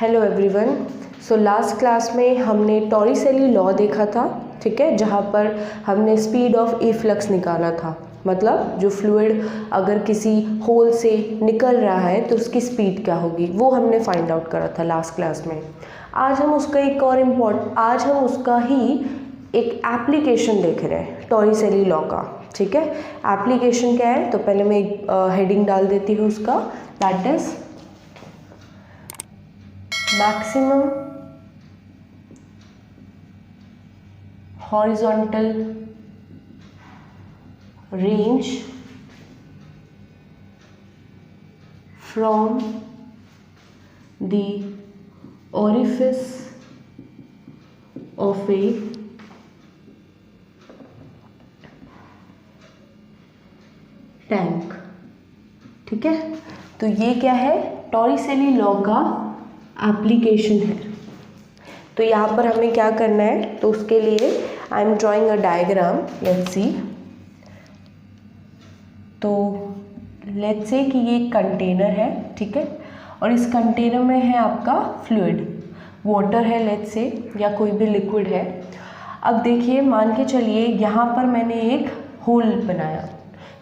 Hello everyone. So last class में हमने टॉरिसेली law देखा था, ठीक है, जहाँ पर हमने स्पीड ऑफ इफ्लक्स निकाला था। मतलब जो फ्लूइड अगर किसी होल से निकल रहा है तो उसकी स्पीड क्या होगी, वो हमने फाइंड आउट करा था लास्ट क्लास में। आज हम उसका ही एक एप्लीकेशन देख रहे हैं टॉरिसेली लॉ का, ठीक है। एप्लीकेशन क्या है, तो पहले मैं एक हेडिंग डाल देती हूँ उसका, that is maximum horizontal range from the orifice of a tank, ठीक है। तो ये क्या है, टॉरिसेली लॉ का एप्लीकेशन है। तो यहाँ पर हमें क्या करना है, तो उसके लिए I am drawing a diagram, let's see. तो लेट्स से कि ये एक कंटेनर है, ठीक है, और इस कंटेनर में है आपका फ्लूइड, वाटर है लेट्स से, या कोई भी लिक्विड है। अब देखिए, मान के चलिए यहाँ पर मैंने एक होल बनाया,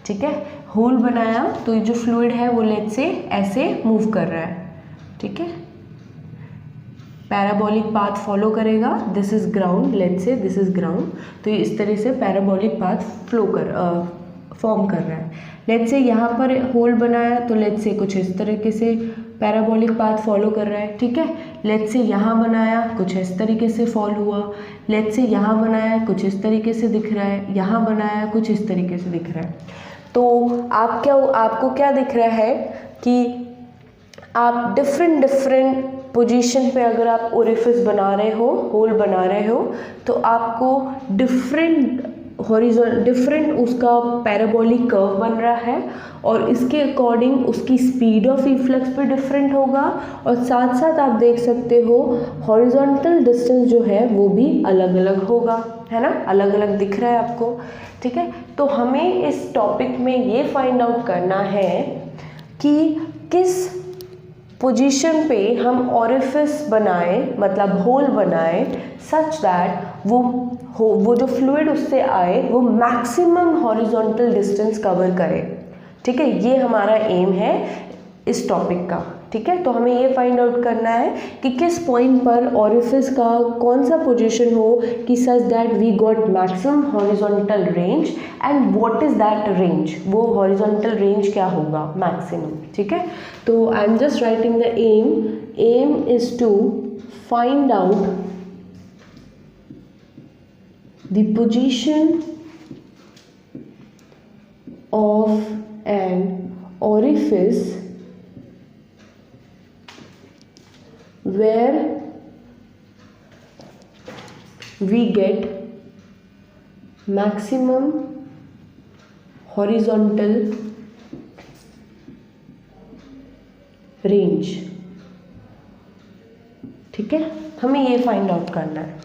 ठीक है, होल बनाया, तो ये जो फ्लूइड है वो लेट्स से ऐसे मूव कर रहा है, ठीक है, पैराबोलिक पाथ फॉलो करेगा। This is ground, let's say this is ground, तो ये इस तरह से पैराबोलिक पाथ फॉर्म कर रहा है। लेट्स से यहाँ पर होल बनाया, तो लेट्स से कुछ इस तरीके से पैराबोलिक पाथ फॉलो कर रहा है, ठीक है। लेट्स से यहाँ बनाया, कुछ इस तरीके से फॉलो हुआ। लेट्स से यहाँ बनाया, कुछ इस तरीके से दिख रहा है, यहाँ बनाया, कुछ इस तरीके से दिख रहा है। तो आपको क्या दिख रहा है कि आप डिफरेंट पोजीशन पे अगर आप ओरिफिस बना रहे हो, होल बना रहे हो, तो आपको डिफरेंट उसका पैराबोलिक कर्व बन रहा है, और इसके अकॉर्डिंग उसकी स्पीड ऑफ इफ्लक्स भी डिफरेंट होगा, और साथ साथ आप देख सकते हो हॉरिजॉन्टल डिस्टेंस जो है वो भी अलग अलग होगा, है ना, अलग अलग दिख रहा है आपको, ठीक है। तो हमें इस टॉपिक में ये फाइंड आउट करना है कि किस पोजीशन पे हम ओरिफिस बनाए, मतलब होल बनाए, सच दैट वो जो फ्लूइड उससे आए वो मैक्सिमम हॉरिजॉन्टल डिस्टेंस कवर करे, ठीक है। ये हमारा एम है इस टॉपिक का, ठीक है। तो हमें ये फाइंड आउट करना है कि किस पॉइंट पर ओरिफिस का कौन सा पोजीशन हो कि such that we got maximum horizontal range, and what is that range, वो हॉरिजॉन्टल रेंज क्या होगा, मैक्सिमम, ठीक है। तो I am just writing the aim is to find out the position of an orifice where we get maximum horizontal range, ठीक है। हमें ये फाइंड आउट करना है,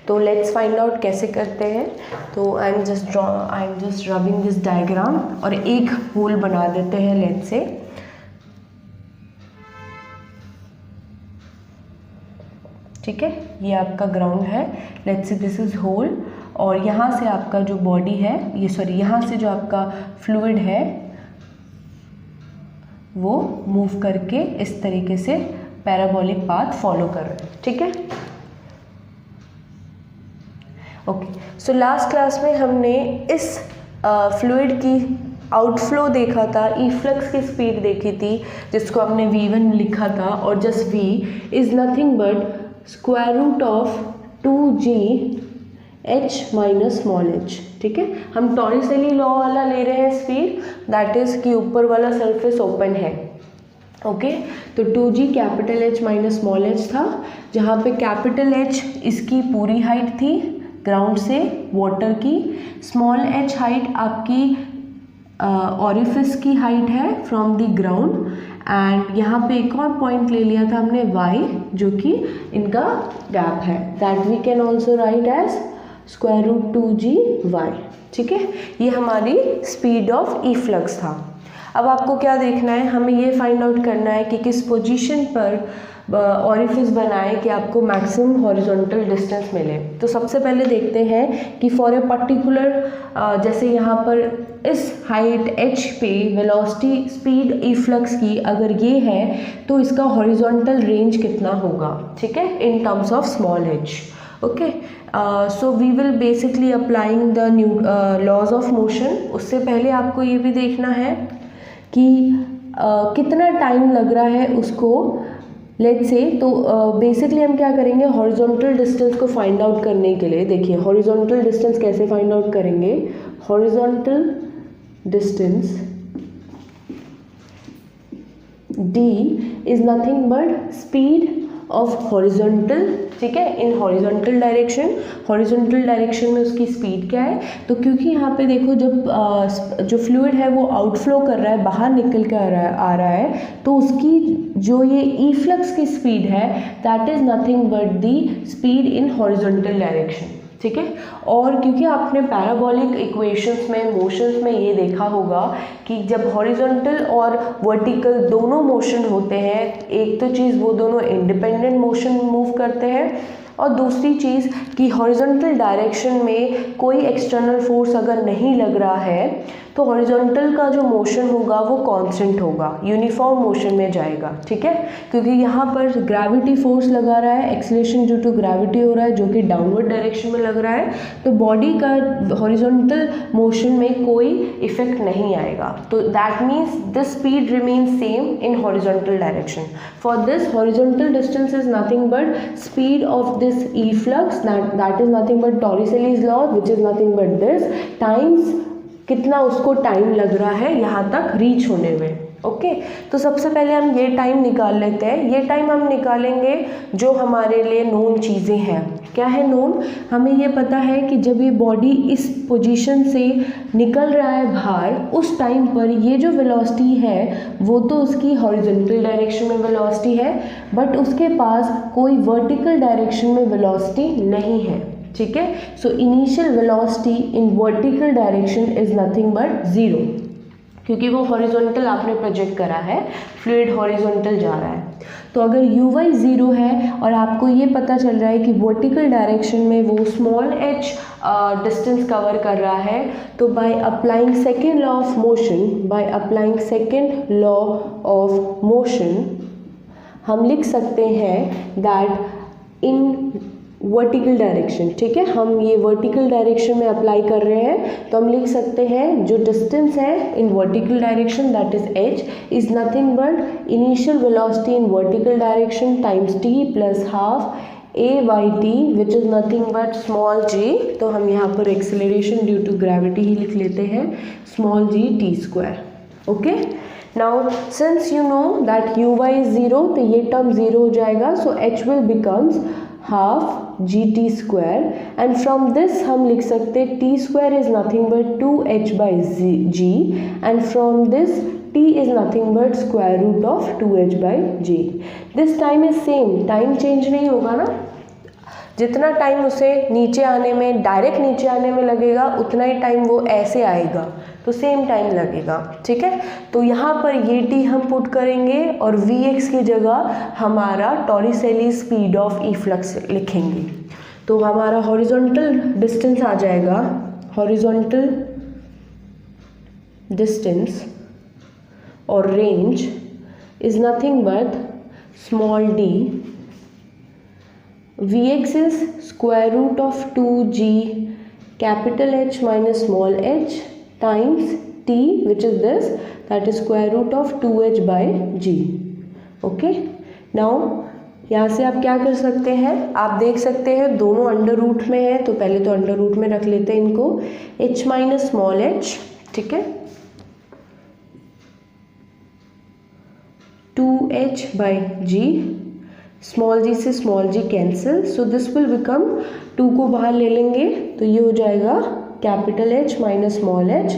तो लेट्स फाइंड आउट कैसे करते हैं। तो I am just rubbing this diagram, और एक होल बना देते हैं लेट्स से, ठीक है। ये आपका ग्राउंड है, let's say this is whole, और यहाँ से आपका जो बॉडी है, यहाँ से जो आपका फ्लूइड है वो मूव करके इस तरीके से पैराबोलिक पाथ फॉलो कर रहे हैं, ठीक है। ओके, सो लास्ट क्लास में हमने इस फ्लूइड की आउटफ्लो देखा था, इफ्लक्स की स्पीड देखी थी, जिसको हमने v1 लिखा था, और just v is nothing but square root of 2g h minus small h, ठीक है। हम टॉरिसेली लॉ वाला ले रहे हैं स्पीड, दैट इज कि ऊपर वाला सरफेस ओपन है, ओके। तो 2g capital H minus small h था, जहाँ पे कैपिटल H इसकी पूरी हाइट थी ग्राउंड से वाटर की, स्मॉल h हाइट आपकी ओरिफिस की हाइट है फ्रॉम द ग्राउंड, एंड यहाँ पे एक और पॉइंट ले लिया था हमने y, जो कि इनका गैप है, that we can also write as square root 2gy, ठीक है। ये हमारी स्पीड ऑफ इफ्लक्स था। अब आपको क्या देखना है, हमें ये फाइंड आउट करना है कि किस पोजीशन पर ऑरिफिस बनाएं कि आपको मैक्सिमम हॉरिजॉन्टल डिस्टेंस मिले। तो सबसे पहले देखते हैं कि फॉर ए पर्टिकुलर जैसे यहाँ पर इस हाइट h पे वेलोसिटी स्पीड इफ्लक्स की अगर ये है तो इसका हॉरिजॉन्टल रेंज कितना होगा, ठीक है, in terms of small h। Okay, so we will basically applying the new laws of motion. उससे पहले आपको ये भी देखना है कि कितना टाइम लग रहा है उसको, लेट्स से। तो बेसिकली हम क्या करेंगे, हॉरिजॉन्टल डिस्टेंस को फाइंड आउट करने के लिए, देखिए हॉरिजॉन्टल डिस्टेंस कैसे फाइंड आउट करेंगे। Horizontal distance d is nothing but speed of horizontal, ठीक है, इन हॉरिजॉन्टल डायरेक्शन। हॉरिजॉन्टल डायरेक्शन में उसकी स्पीड क्या है, तो क्योंकि यहाँ पे देखो जब जो फ्लूइड है वो आउटफ्लो कर रहा है, बाहर निकल के आ रहा है, तो उसकी जो ये इफ्लक्स की स्पीड है that is nothing but the speed in horizontal direction, ठीक है। और क्योंकि आपने पैराबोलिक इक्वेशंस में मोशंस में ये देखा होगा कि जब हॉरिजॉन्टल और वर्टिकल दोनों मोशन होते हैं, एक तो चीज़ वो दोनों इंडिपेंडेंट मोशन मूव करते हैं, और दूसरी चीज़ कि हॉरिजॉन्टल डायरेक्शन में कोई एक्सटर्नल फोर्स अगर नहीं लग रहा है तो हॉरिजॉन्टल का जो मोशन होगा वो कांस्टेंट होगा, यूनिफॉर्म मोशन में जाएगा, ठीक है। क्योंकि यहाँ पर ग्रेविटी फोर्स लगा रहा है, एक्सेलरेशन ड्यू टू ग्रेविटी हो रहा है जो कि डाउनवर्ड डायरेक्शन में लग रहा है, तो बॉडी का हॉरिजॉन्टल मोशन में कोई इफेक्ट नहीं आएगा। तो that means the speed remains same in horizontal direction. For this horizontal distance is nothing but speed of this efflux, that is nothing but Torricelli's law which is nothing but this times कितना उसको time लग रहा है यहाँ तक reach होने में। Okay, तो सबसे पहले हम ये टाइम निकाल लेते हैं। ये टाइम हम निकालेंगे जो हमारे लिए नोन चीज़ें हैं। क्या है नोन, हमें ये पता है कि जब ये बॉडी इस पोजीशन से निकल रहा है बाहर, उस टाइम पर ये जो वेलोसिटी है वो तो उसकी हॉरिजॉन्टल डायरेक्शन में वेलोसिटी है, बट उसके पास कोई वर्टिकल डायरेक्शन में वेलोसिटी नहीं है, ठीक है। So initial velocity in vertical direction is nothing but 0, क्योंकि वो हॉरिजॉन्टल आपने प्रोजेक्ट करा है, फ्लूइड हॉरिजॉन्टल जा रहा है। तो अगर u y 0 है और आपको ये पता चल रहा है कि वर्टिकल डायरेक्शन में वो स्मॉल h डिस्टेंस कवर कर रहा है, तो by applying second law of motion, हम लिख सकते हैं दैट इन वर्टिकल डायरेक्शन, ठीक है, हम ये वर्टिकल डायरेक्शन में अप्लाई कर रहे हैं, तो हम लिख सकते हैं जो डिस्टेंस है in vertical direction that is h is nothing but initial velocity in vertical direction times t plus half a by t which is nothing but small g। तो हम यहाँ पर एक्सेलरेशन ड्यू टू ग्रेविटी ही लिख लेते हैं, small g t square. Okay, now since you know that u y is 0, तो ये term 0 हो जाएगा, सो h will becomes half G T square, and from this हम लिख सकते हैं t square is nothing but 2h by g, and from this t is nothing but square root of 2h by g। This time is same, time change नहीं होगा ना, जितना time उसे नीचे आने में, डायरेक्ट नीचे आने में लगेगा उतना ही टाइम वो ऐसे आएगा, तो सेम टाइम लगेगा, ठीक है। तो यहाँ पर ये t हम पुट करेंगे और vx की जगह हमारा टॉरिसेली स्पीड ऑफ इफ्लक्स लिखेंगे। तो हमारा हॉरिजॉन्टल डिस्टेंस आ जाएगा, हॉरिजॉन्टल डिस्टेंस और range is nothing but small d, vx is square root of 2g capital H minus small h times t which is this, that is square root of 2h by g। okay, now यहाँ से आप क्या कर सकते हैं, आप देख सकते हैं दोनों अंडर रूट में है, तो पहले तो अंडर रूट में रख लेते हैं इनको, h माइनस स्मॉल h, ठीक है, 2h by g, small g से small g cancel, so this will become 2 को बाहर ले लेंगे तो ये हो जाएगा capital H minus small h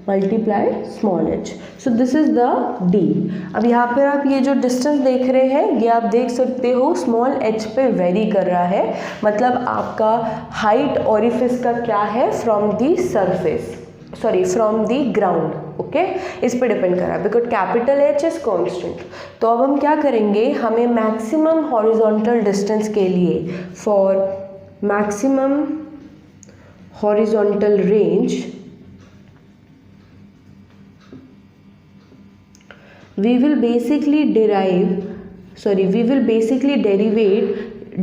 multiply small h। So this is the d। अब यहाँ पर आप ये जो डिस्टेंस देख रहे हैं ये आप देख सकते हो स्मॉल h पे वेरी कर रहा है, मतलब आपका हाइट ऑरिफिस का क्या है from the surface, sorry from the ground. Okay, इस पे डिपेंड कर रहा है because capital H is constant. तो अब हम क्या करेंगे, हमें मैक्सिमम हॉरिजॉन्टल डिस्टेंस के लिए for maximum horizontal range we will basically derivate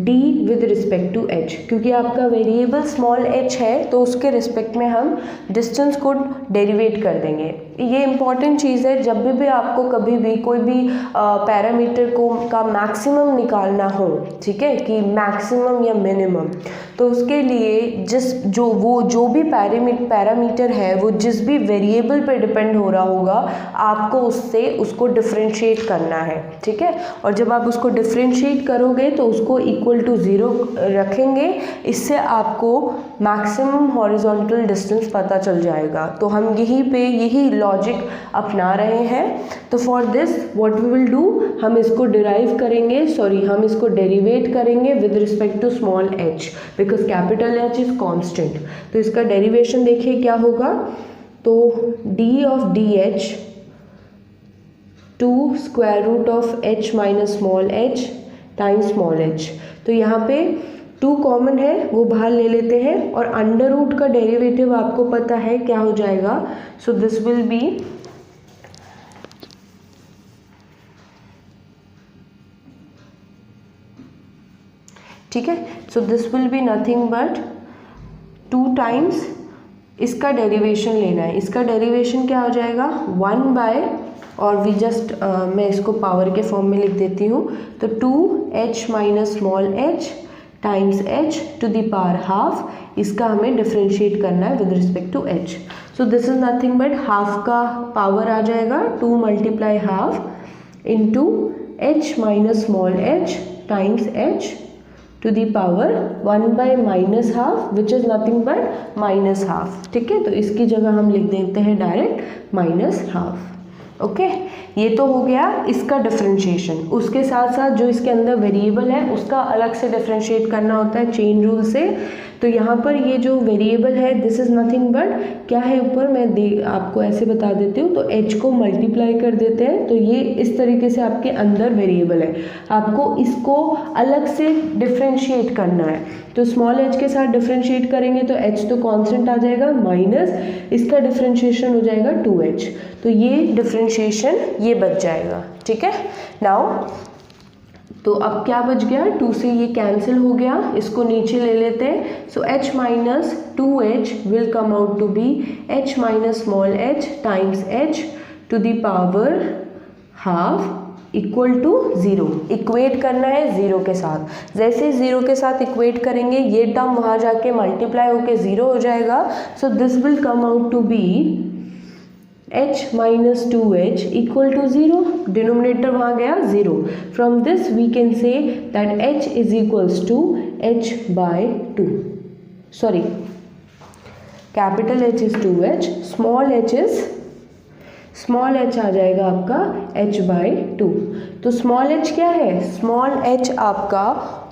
d with respect to h, क्योंकि आपका वेरिएबल स्मॉल h है तो उसके रिस्पेक्ट में हम डिस्टेंस को डेरिवेट कर देंगे। ये इंपॉर्टेंट चीज़ है, जब भी आपको कभी भी कोई भी पैरामीटर का मैक्सिमम निकालना हो, ठीक है, कि मैक्सिमम या मिनिमम, तो उसके लिए जो भी पैरामीटर है वो जिस भी वेरिएबल पे डिपेंड हो रहा होगा आपको उसको डिफरेंशिएट करना है, ठीक है। और जब आप उसको डिफरेंशिएट करोगे तो उसको इक्वल टू 0 रखेंगे, इससे आपको मैक्सिमम हॉरिजॉन्टल डिस्टेंस पता चल जाएगा। तो हम यही लॉजिक अपना रहे हैं। तो for this what we will do, हम इसको डेरिवेट करेंगे with respect to small h because capital H is constant. तो इसका डेरिवेशन देखिए क्या होगा, तो d of dh to square root of h minus small h times small h। तो यहाँ पे 2 कॉमन है, वो बाहर ले लेते हैं, और अंडर रूट का डेरिवेटिव आपको पता है क्या हो जाएगा। सो दिस विल बी ठीक है, सो this will be nothing but 2 times इसका डेरिवेशन लेना है। इसका डेरिवेशन क्या हो जाएगा 1 बाय, और मैं इसको पावर के फॉर्म में लिख देती हूँ, तो 2h minus small h times h to the power half. इसका हमें डिफरेंशिएट करना है with respect to h। So this is nothing but half का पावर आ जाएगा 2 multiply half into h minus small h times h to the power 1 by minus half which is nothing but minus half, ठीक है। तो इसकी जगह हम लिख देते हैं डायरेक्ट माइनस हाफ। ओके, ये तो हो गया इसका डिफरेंशिएशन। उसके साथ साथ जो इसके अंदर वेरिएबल है उसका अलग से डिफरेंशिएट करना होता है चेन रूल से। तो यहाँ पर ये जो वेरिएबल है दिस इज़ नथिंग बट क्या है, ऊपर मैं आपको ऐसे बता देती हूँ, तो h को मल्टीप्लाई कर देते हैं, तो ये इस तरीके से आपके अंदर वेरिएबल है, आपको इसको अलग से डिफरेंशिएट करना है। तो स्मॉल h के साथ डिफरेंशिएट करेंगे तो h तो कांस्टेंट आ जाएगा, माइनस इसका डिफरेंशिएशन हो जाएगा 2h, तो ये डिफरेंशिएशन ये बच जाएगा, ठीक है। नाउ तो अब क्या बच गया, 2 से ये कैंसिल हो गया, इसको नीचे ले लेते हैं। So h minus 2h will come out to be h minus small h times h to the power half equal to 0। Equate करना है 0 के साथ, जैसे 0 के साथ इक्वेट करेंगे ये टर्म वहाँ जाके मल्टीप्लाई होके 0 हो जाएगा। So this will come out to be h minus 2h equal to 0, denominator वहाँ गया 0। From this we can say that h is equals to h by 2, sorry capital H is 2h, small h आ जाएगा आपका h by 2। तो small h क्या है, small h आपका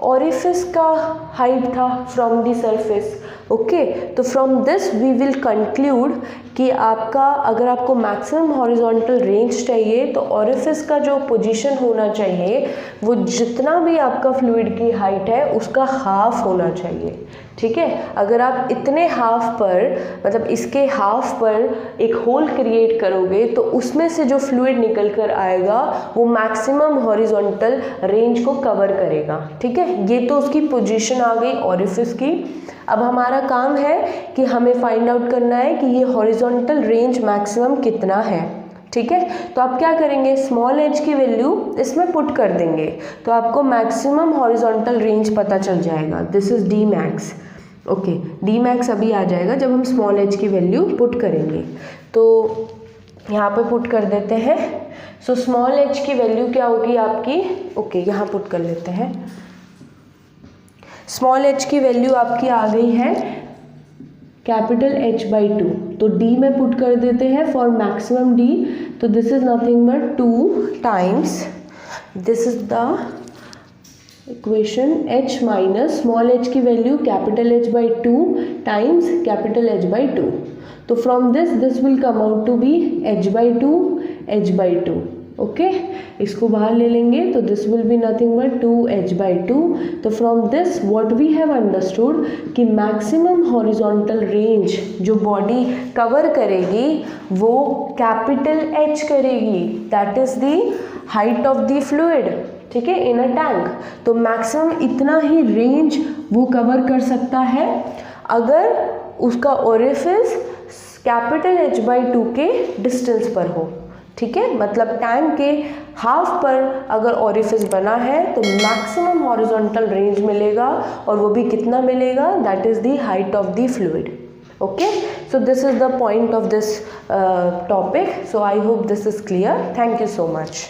orifice का हाइट था फ्रॉम द सरफेस। ओके, तो from this we will conclude कि अगर आपको मैक्सिमम हॉरिजॉन्टल रेंज चाहिए तो ऑरिफिस का जो पोजीशन होना चाहिए वो जितना भी आपका फ्लूइड की हाइट है उसका हाफ होना चाहिए, ठीक है। अगर आप इतने हाफ पर, मतलब इसके हाफ पर एक होल क्रिएट करोगे तो उसमें से जो फ्लूइड निकल कर आएगा वो मैक्सिमम हॉरिजॉन्टल रेंज को कवर करेगा, ठीक है। ये तो उसकी पोजीशन आ गई ऑरिफिस की। अब हमारा काम है कि हमें फाइंड आउट करना है कि ये हॉरिजॉन्टल रेंज मैक्सिमम कितना है, ठीक है। तो आप क्या करेंगे, स्मॉल h की वैल्यू इसमें पुट कर देंगे तो आपको मैक्सिमम हॉरिजॉन्टल रेंज पता चल जाएगा। This is d max. Okay, d max अभी आ जाएगा जब हम स्मॉल h की वैल्यू पुट करेंगे। तो यहाँ पे पुट कर देते हैं। सो स्मॉल h की वैल्यू क्या होगी आपकी, ओके यहाँ पुट कर लेते हैं। स्मॉल h की वैल्यू आपकी आ गई है कैपिटल H by 2, तो d में पुट कर देते हैं फॉर मैक्सिमम d। तो this is nothing but 2 times, this is the equation h minus small h की value capital H by 2 times capital H by 2। तो from this will come out to be h/2 h/2. Okay, इसको बाहर ले लेंगे तो this will be nothing but 2h/2. तो from this what we have understood कि maximum horizontal range जो body cover करेगी वो कैपिटल H करेगी, that is the height of the fluid. ठीक है, इन अ टैंक. तो मैक्सिमम इतना ही रेंज वो कवर कर सकता है अगर उसका ओरिफिस कैपिटल H/2 के डिस्टेंस पर हो. ठीक है, मतलब टैंक के हाफ पर अगर ओरिफिस बना है तो मैक्सिमम हॉरिजॉन्टल रेंज मिलेगा, और वो भी कितना मिलेगा, that is the height of the fluid. Okay, so this is the point of this topic. So I hope this is clear. Thank you so much.